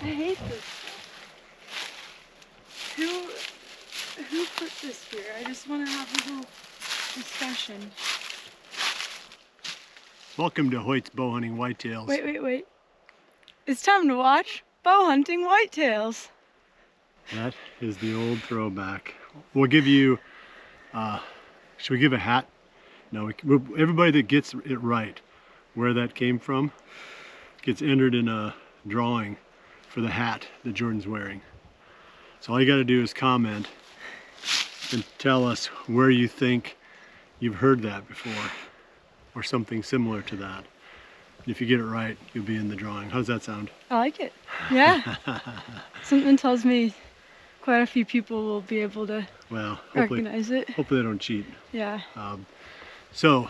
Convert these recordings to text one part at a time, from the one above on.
I hate this. Who put this here? I just want to have a little discussion. Welcome to Hoyt's Bowhunting Whitetails. Wait. It's time to watch Bowhunting Whitetails. That is the old throwback. We'll give you, should we give a hat? No, everybody that gets it right, where that came from, gets entered in a drawing for the hat that Jordan's wearing. So all you got to do is comment and tell us where you think you've heard that before, or something similar to that. And if you get it right, you'll be in the drawing. How does that sound? I like it. Yeah. Something tells me quite a few people will be able to recognize it. Hopefully they don't cheat. Yeah. So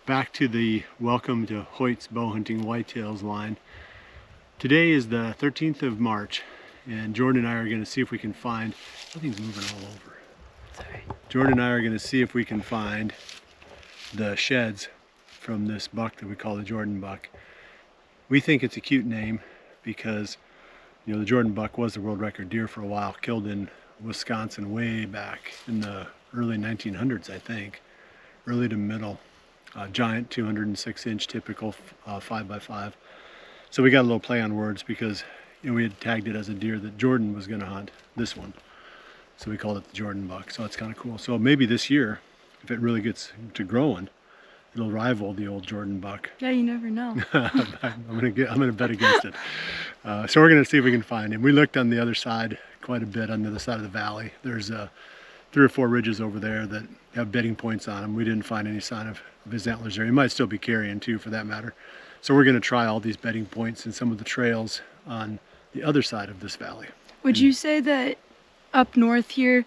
back to the welcome to Hoyt's Bowhunting Whitetails line. Today is the 13th of March, and Jordan and I are going to see if we can find, nothing's moving all over. Sorry. Jordan and I are going to see if we can find the sheds from this buck that we call the Jordan buck. We think it's a cute name because, you know, the Jordan buck was the world record deer for a while, killed in Wisconsin way back in the early 1900s, I think, early to middle. Giant 206-inch typical 5x5. So we got a little play on words because, you know, we had tagged it as a deer that Jordan was going to hunt, this one. So we called it the Jordan buck. So it's kind of cool. So maybe this year, if it really gets to growing, it'll rival the old Jordan buck. Yeah, you never know. I'm gonna bet against it. So we're gonna see if we can find him. We looked on the other side quite a bit, on the other side of the valley. There's 3 or 4 ridges over there that have bedding points on them. We didn't find any sign of his antlers there. He might still be carrying too, for that matter. So we're gonna try all these bedding points and some of the trails on the other side of this valley. Would you say that up north here,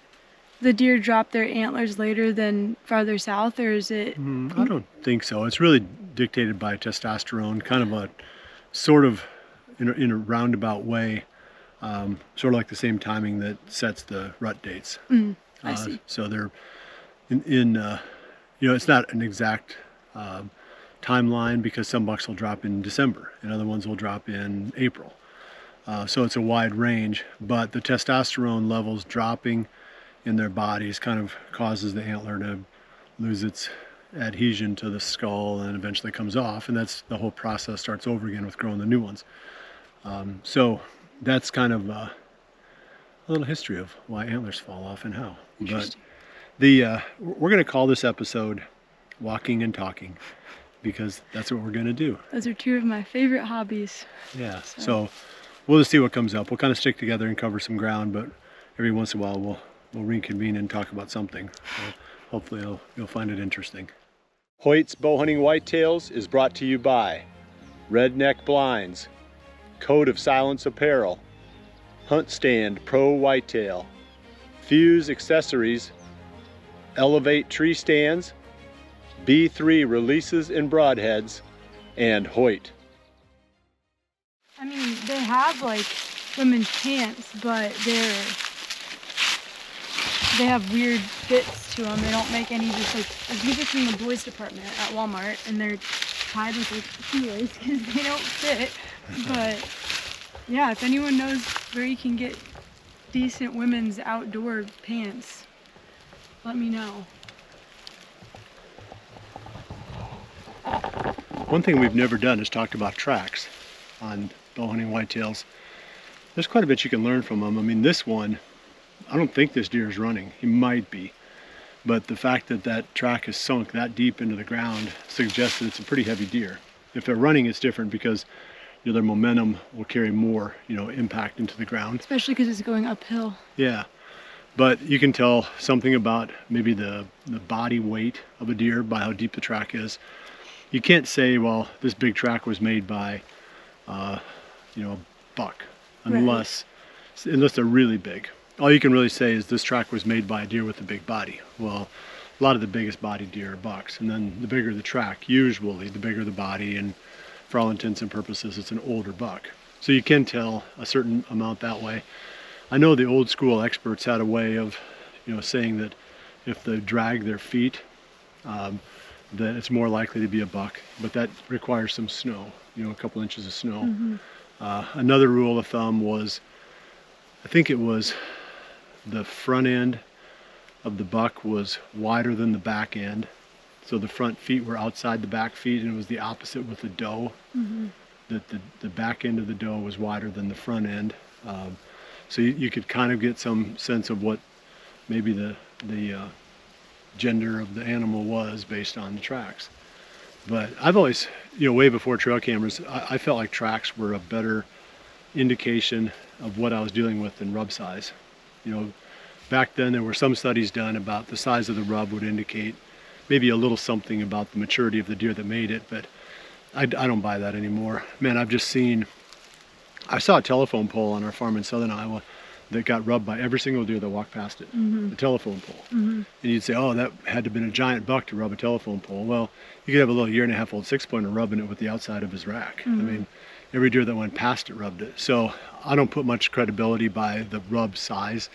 the deer drop their antlers later than farther south, or is it? I don't think so. It's really dictated by testosterone, kind of a sort of in a roundabout way, sort of like the same timing that sets the rut dates. I see. So they're you know, it's not an exact timeline, because some bucks will drop in December and other ones will drop in April. So it's a wide range, but the testosterone levels dropping in their bodies kind of causes the antler to lose its adhesion to the skull and eventually comes off, and that's the whole process starts over again with growing the new ones. So that's kind of a little history of why antlers fall off and how. But we're going to call this episode Walking and Talking, because that's what we're going to do. Those are 2 of my favorite hobbies. Yeah, so we'll just see what comes up. We'll kind of stick together and cover some ground, but every once in a while we'll reconvene and talk about something. So hopefully you'll find it interesting. Hoyt's Bowhunting Whitetails is brought to you by Redneck Blinds, Code of Silence Apparel, Hunt Stand Pro Whitetail, Fuse Accessories, Elevate Tree Stands, B3 Releases and Broadheads, and Hoyt. I mean, they have like women's pants, but they have weird fits to them. They don't make any, just like, I get this from the boys department at Walmart, and they're tied with like heelers because they don't fit. But yeah, if anyone knows where you can get decent women's outdoor pants, let me know. One thing we've never done is talked about tracks on bowhunting whitetails. There's quite a bit you can learn from them. I mean, this one, I don't think this deer is running. He might be, but the fact that that track is sunk that deep into the ground suggests that it's a pretty heavy deer. If they're running, it's different because, you know, their momentum will carry more, you know, impact into the ground. Especially because it's going uphill. Yeah, but you can tell something about maybe the body weight of a deer by how deep the track is. You can't say, well, this big track was made by, you know, a buck, unless they're really big. All you can really say is this track was made by a deer with a big body. Well, a lot of the biggest body deer are bucks, and then the bigger the track, usually the bigger the body, and for all intents and purposes, it's an older buck. So you can tell a certain amount that way. I know the old school experts had a way of, you know, saying that if they drag their feet, that it's more likely to be a buck, but that requires some snow, you know, a couple inches of snow. Another rule of thumb was, I think it was the front end of the buck was wider than the back end. So the front feet were outside the back feet, and it was the opposite with the doe. That the back end of the doe was wider than the front end. So you could kind of get some sense of what maybe the gender of the animal was based on the tracks. But I've always, way before trail cameras, I felt like tracks were a better indication of what I was dealing with than rub size. Back then there were some studies done about the size of the rub would indicate maybe a little something about the maturity of the deer that made it, but I don't buy that anymore. Man, I saw a telephone pole on our farm in southern Iowa that got rubbed by every single deer that walked past it, the telephone pole. And you'd say, oh, that had to have been a giant buck to rub a telephone pole. Well, you could have a little 1.5-year-old 6-pointer rubbing it with the outside of his rack. I mean, every deer that went past it rubbed it. So I don't put much credibility by the rub size.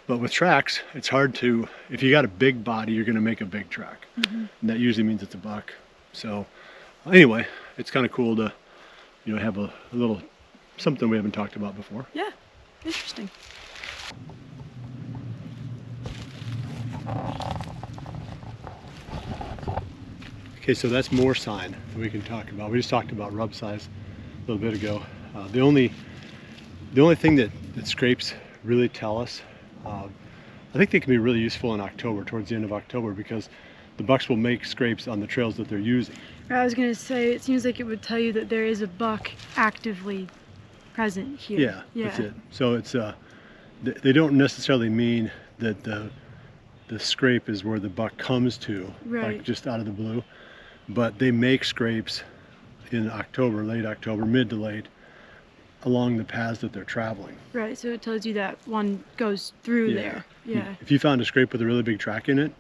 But with tracks, it's hard to, if you got a big body, you're going to make a big track. And that usually means it's a buck. So anyway, it's kind of cool to, have a little something we haven't talked about before. Yeah, interesting. Okay, so that's more sign that we can talk about. We just talked about rub size a little bit ago. The only thing that scrapes really tell us, I think they can be really useful in October, towards the end of October, because the bucks will make scrapes on the trails that they're using. I was going to say, it seems like it would tell you that there is a buck actively present here. Yeah, that's it. So it's they don't necessarily mean that the scrape is where the buck comes to, like just out of the blue, but they make scrapes in October, late October, mid to late, along the paths that they're traveling. Right, so it tells you that one goes through there. Yeah. If you found a scrape with a really big track in it,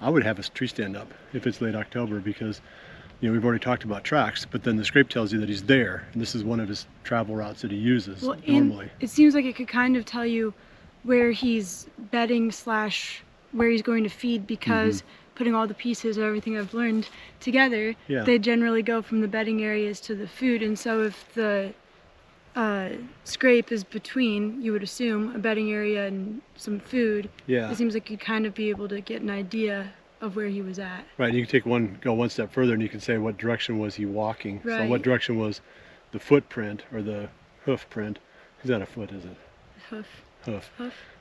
I would have a tree stand up if it's late October, because we've already talked about tracks, but then the scrape tells you that he's there, and this is one of his travel routes that he uses normally. It seems like it could kind of tell you where he's bedding / where he's going to feed, because putting all the pieces of everything I've learned together, they generally go from the bedding areas to the food. And so if the scrape is between, you would assume, a bedding area and some food, it seems like you'd kind of be able to get an idea of where he was at. Right, you can go one step further and you can say what direction was he walking. Right. So what direction was the footprint or the hoof print? Is that a foot, is it?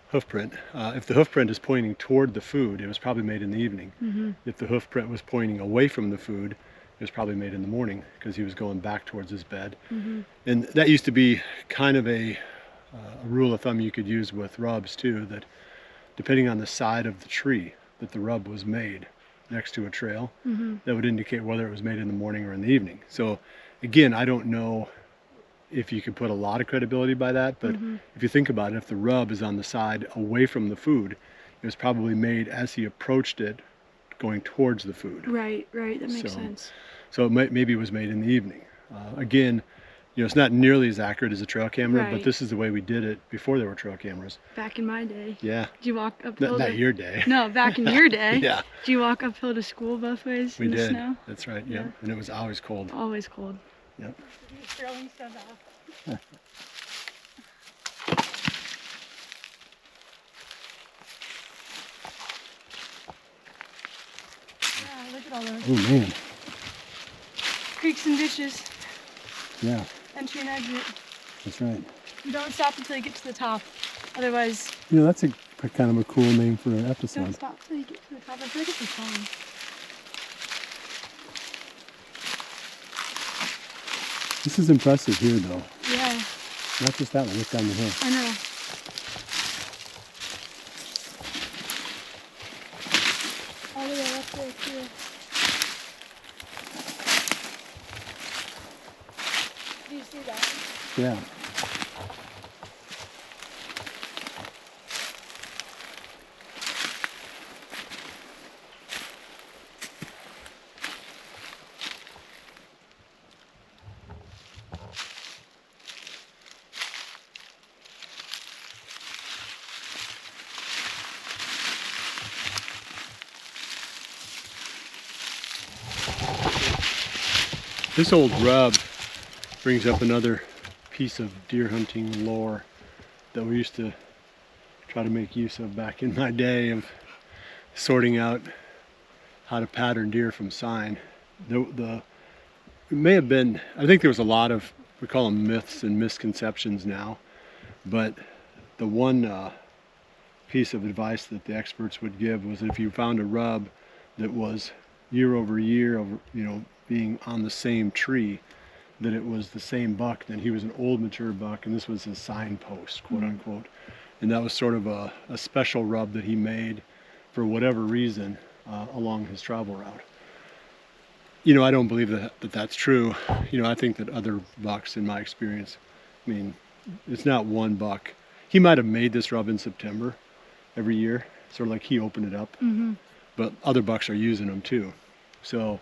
Hoof print. If the hoof print is pointing toward the food, it was probably made in the evening. If the hoof print was pointing away from the food, it was probably made in the morning, because he was going back towards his bed. And that used to be kind of a rule of thumb you could use with rubs too, that depending on the side of the tree that the rub was made next to a trail, that would indicate whether it was made in the morning or in the evening. So again, I don't know if you could put a lot of credibility by that, but if you think about it, if the rub is on the side away from the food, it was probably made as he approached it, going towards the food. Right, that makes sense. So maybe it was made in the evening. Again, it's not nearly as accurate as a trail camera, but this is the way we did it before there were trail cameras. Back in my day. Yeah. Did you walk uphill? Not your day. No, back in your day. Yeah. Did you walk uphill to school both ways in the snow? That's right, yeah. And it was always cold. Always cold. Yep. Look at all those. Oh man. Creeks and ditches. Yeah. Entry and exit. That's right. You don't stop until you get to the top. Otherwise... that's a kind of a cool name for an episode. Don't stop until you get to the top. I feel like it's a song. This is impressive here though. Yeah. Not just that one, look down the hill. I know. All the way up there too. Do you see that? Yeah. This old rub brings up another piece of deer hunting lore that we used to try to make use of back in my day of sorting out how to pattern deer from sign. It may have been, I think there was a lot of, we call them myths and misconceptions now, but the one piece of advice that the experts would give was that if you found a rub that was year over year, being on the same tree, that it was the same buck, then he was an old mature buck, and this was his signpost, quote unquote. And that was sort of a special rub that he made for whatever reason along his travel route. I don't believe that's true. I think that other bucks, in my experience, I mean, it's not one buck. He might have made this rub in September every year, sort of like he opened it up, but other bucks are using them too. So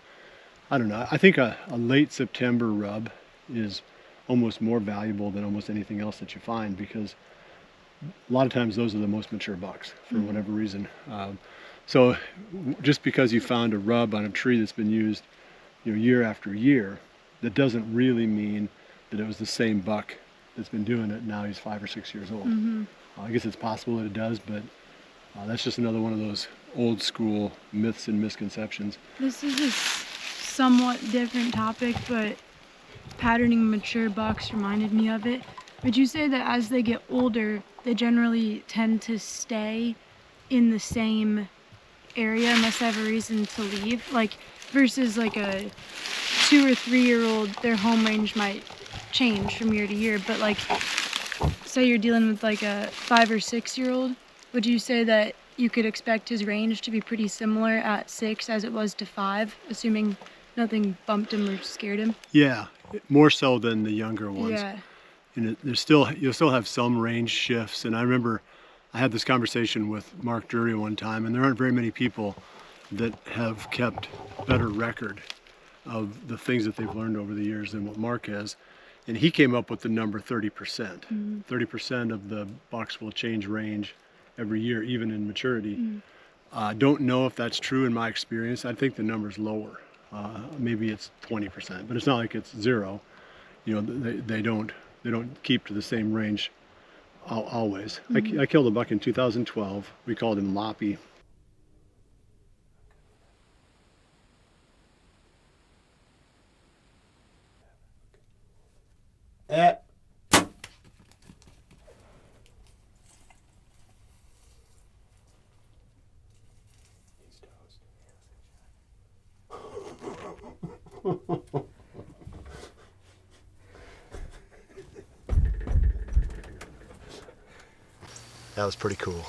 I don't know. I think a late September rub is almost more valuable than almost anything else that you find, because a lot of times those are the most mature bucks for whatever reason. So just because you found a rub on a tree that's been used year after year, that doesn't really mean that it was the same buck that's been doing it. Now he's 5 or 6 years old. I guess it's possible that it does, but that's just another one of those old school myths and misconceptions. This is a somewhat different topic, but patterning mature bucks reminded me of it. Would you say that as they get older, they generally tend to stay in the same area unless they have a reason to leave? Like, versus like a 2 or 3 year old, their home range might change from year to year, but like, say you're dealing with like a 5 or 6 year old, would you say that you could expect his range to be pretty similar at 6 as it was to 5, assuming nothing bumped him or scared him? Yeah, more so than the younger ones. Yeah. And you'll still have some range shifts. And I remember I had this conversation with Mark Drury one time, and there aren't very many people that have kept better record of the things that they've learned over the years than what Mark has. And he came up with the number 30%. 30% of the bucks will change range every year, even in maturity. Don't know if that's true in my experience. I think the number's lower. Maybe it's 20%, but it's not like it's 0. They don't keep to the same range always. I killed a buck in 2012. We called him Loppy. That was pretty cool.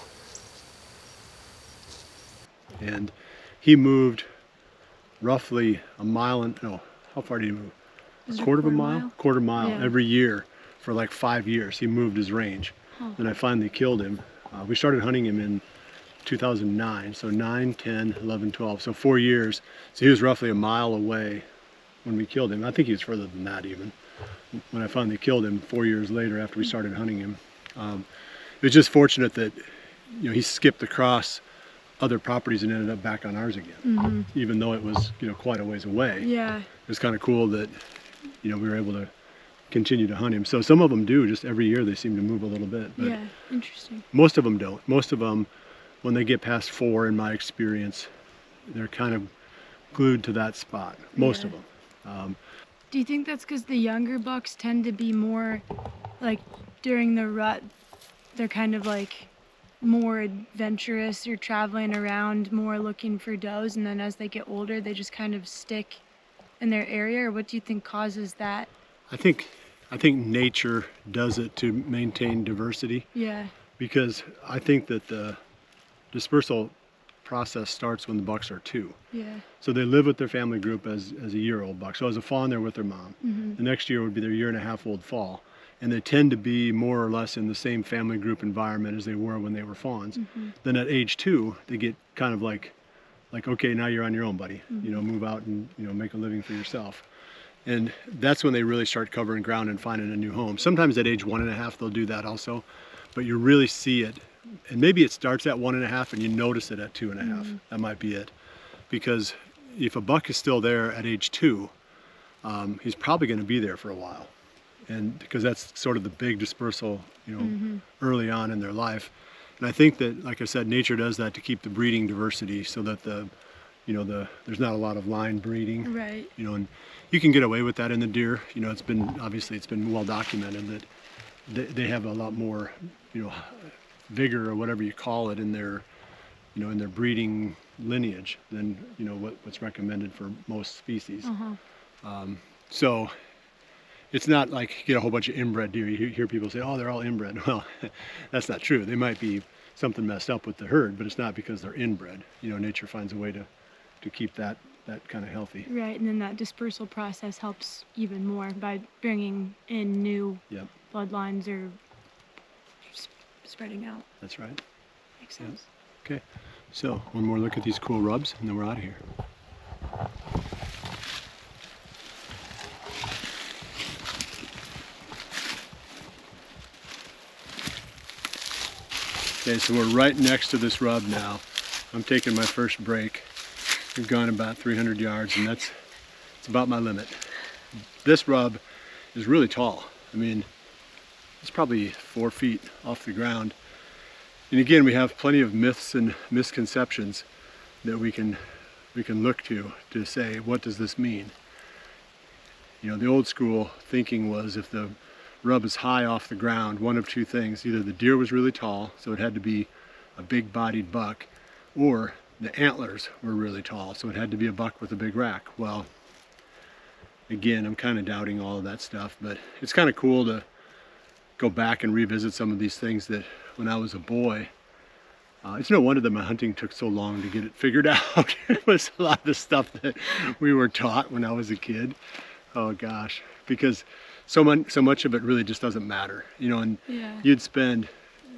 And he moved roughly a mile and, no, how far did he move? A quarter of a mile? Quarter mile every year for like 5 years. He moved his range. And I finally killed him. We started hunting him in 2009, so 9, 10, 11, 12, so 4 years. So he was roughly a mile away when we killed him. I think he was further than that even, when I finally killed him 4 years later after we started hunting him. It was just fortunate that he skipped across other properties and ended up back on ours again, even though it was quite a ways away. Yeah, it was kind of cool that we were able to continue to hunt him. So some of them do, just every year they seem to move a little bit. But yeah, interesting. Most of them don't. Most of them, when they get past 4, in my experience, they're kind of glued to that spot. Most of them. Do you think that's because the younger bucks tend to be more like during the rut? They're kind of like more adventurous. You're traveling around more looking for does, and then as they get older, they just kind of stick in their area? Or what do you think causes that? I think nature does it to maintain diversity. Yeah. Because I think that the dispersal process starts when the bucks are 2. Yeah. So they live with their family group as a year-old buck. So as a fawn, they're with their mom. The next year would be their 1.5-year-old fall. And they tend to be more or less in the same family group environment as they were when they were fawns. Then at age 2, they get kind of like, okay, now you're on your own, buddy. Move out and make a living for yourself. And that's when they really start covering ground and finding a new home. Sometimes at age 1.5, they'll do that also, but you really see it. And maybe it starts at 1.5 and you notice it at 2.5. That might be it. Because if a buck is still there at age 2, he's probably going to be there for a while. and because that's sort of the big dispersal, early on in their life. And I think that, like I said, nature does that to keep the breeding diversity, so that there's not a lot of line breeding. Right. And you can get away with that in the deer. It's been well documented that they have a lot more, vigor or whatever you call it in their breeding lineage than what's recommended for most species. So it's not like you get a whole bunch of inbred deer. You hear people say, oh, they're all inbred. Well, that's not true. They might be something messed up with the herd, but it's not because they're inbred. Nature finds a way to keep that kind of healthy. Right, and then that dispersal process helps even more by bringing in new bloodlines or spreading out. That's right. Makes sense. Okay, so one more look at these cool rubs, and then we're out of here. Okay, so we're right next to this rub now. I'm taking my first break. We've gone about 300 yards, and it's about my limit. This rub is really tall. I mean, it's probably 4 feet off the ground. And again, we have plenty of myths and misconceptions that we can look to say, what does this mean? The old school thinking was, if the rub is high off the ground, one of two things: either the deer was really tall, so it had to be a big-bodied buck, or the antlers were really tall, so it had to be a buck with a big rack. Well, again, I'm kind of doubting all of that stuff, but it's kind of cool to go back and revisit some of these things that when I was a boy, it's no wonder that my hunting took so long to get it figured out. It was a lot of the stuff that we were taught when I was a kid. Oh gosh, because so much of it really just doesn't matter, and you'd spend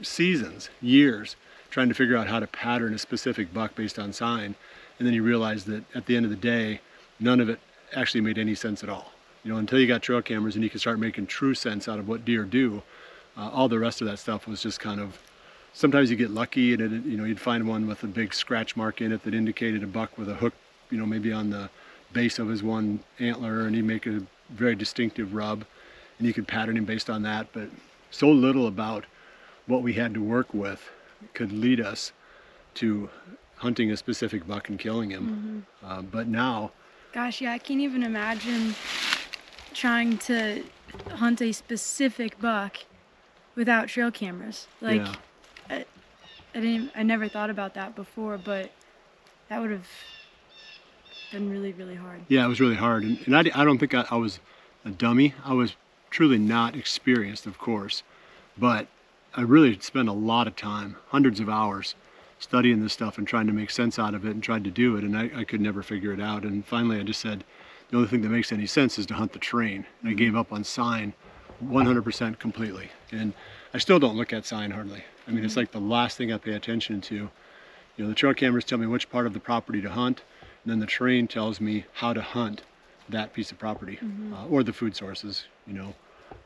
seasons, years, trying to figure out how to pattern a specific buck based on sign, and then you realize that at the end of the day, none of it actually made any sense at all. Until you got trail cameras and you can start making true sense out of what deer do, all the rest of that stuff was just kind of, sometimes you get lucky and you'd find one with a big scratch mark in it that indicated a buck with a hook, maybe on the base of his one antler, and he'd make a very distinctive rub, and you could pattern him based on that. But so little about what we had to work with could lead us to hunting a specific buck and killing him. But now, gosh, yeah, I can't even imagine trying to hunt a specific buck without trail cameras. Like, I never thought about that before, but that would have been really, really hard. Yeah, it was really hard, and I don't think I was a dummy. I was truly not experienced, of course, but I really spent a lot of time, hundreds of hours, studying this stuff and trying to make sense out of it and tried to do it, and I could never figure it out. And finally I just said, the only thing that makes any sense is to hunt the terrain. And I gave up on sign 100% completely. And I still don't look at sign hardly. I mean, it's like the last thing I pay attention to. The trail cameras tell me which part of the property to hunt, and then the terrain tells me how to hunt that piece of property, or the food sources,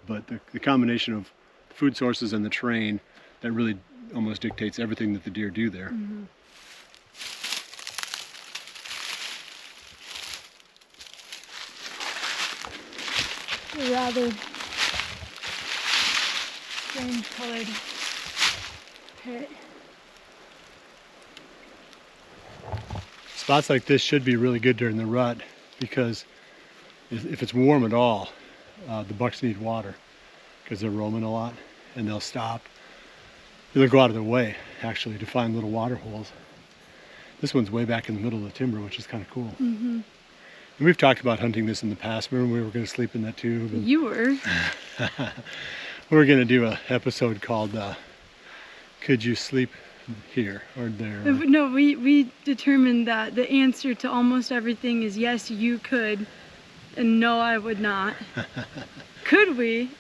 But the combination of food sources and the terrain, that really almost dictates everything that the deer do there. A rather strange colored pit. Spots like this should be really good during the rut, because if it's warm at all, the bucks need water because they're roaming a lot, and they'll stop. They'll go out of their way, actually, to find little water holes. This one's way back in the middle of the timber, which is kind of cool. And we've talked about hunting this in the past. Remember, we were going to sleep in that tube? And you were. we were going to do an episode called Could You Sleep Here or There? No, we determined that the answer to almost everything is yes, you could, and no, I would not. Could we?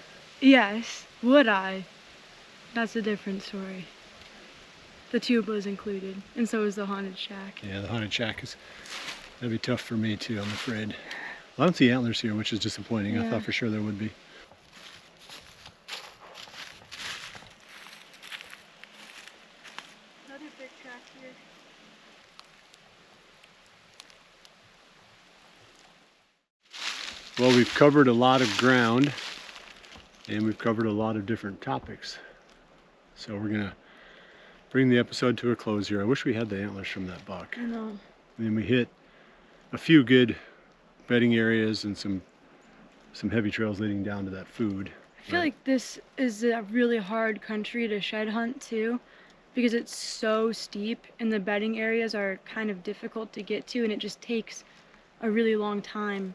Yes. Would I? That's a different story. The tube was included, and so was the haunted shack. Yeah, the haunted shack that'd be tough for me too, I'm afraid. Well, I don't see antlers here, which is disappointing. I thought for sure there would be. Another big track here. Well, we've covered a lot of ground. and we've covered a lot of different topics. So we're gonna bring the episode to a close here. I wish we had the antlers from that buck. I know. I mean, we hit a few good bedding areas and some heavy trails leading down to that food. I feel like this is a really hard country to shed hunt too, because it's so steep and the bedding areas are kind of difficult to get to, and it just takes a really long time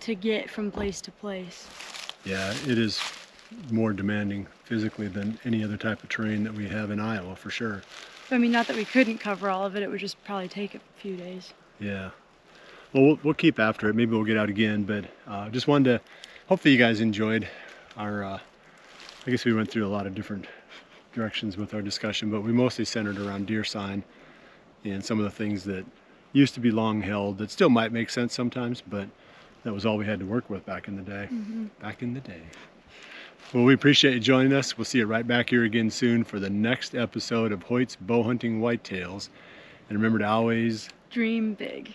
to get from place to place. Yeah, it is more demanding physically than any other type of terrain that we have in Iowa, for sure. I mean, not that we couldn't cover all of it, it would just probably take a few days. Yeah. Well, we'll keep after it. Maybe we'll get out again, but just wanted to, hopefully you guys enjoyed our, I guess we went through a lot of different directions with our discussion, but we mostly centered around deer sign and some of the things that used to be long held that still might make sense sometimes, but that was all we had to work with back in the day. Back in the day. Well, we appreciate you joining us. We'll see you right back here again soon for the next episode of Hoyt's Bowhunting Whitetails. And remember to always Dream big.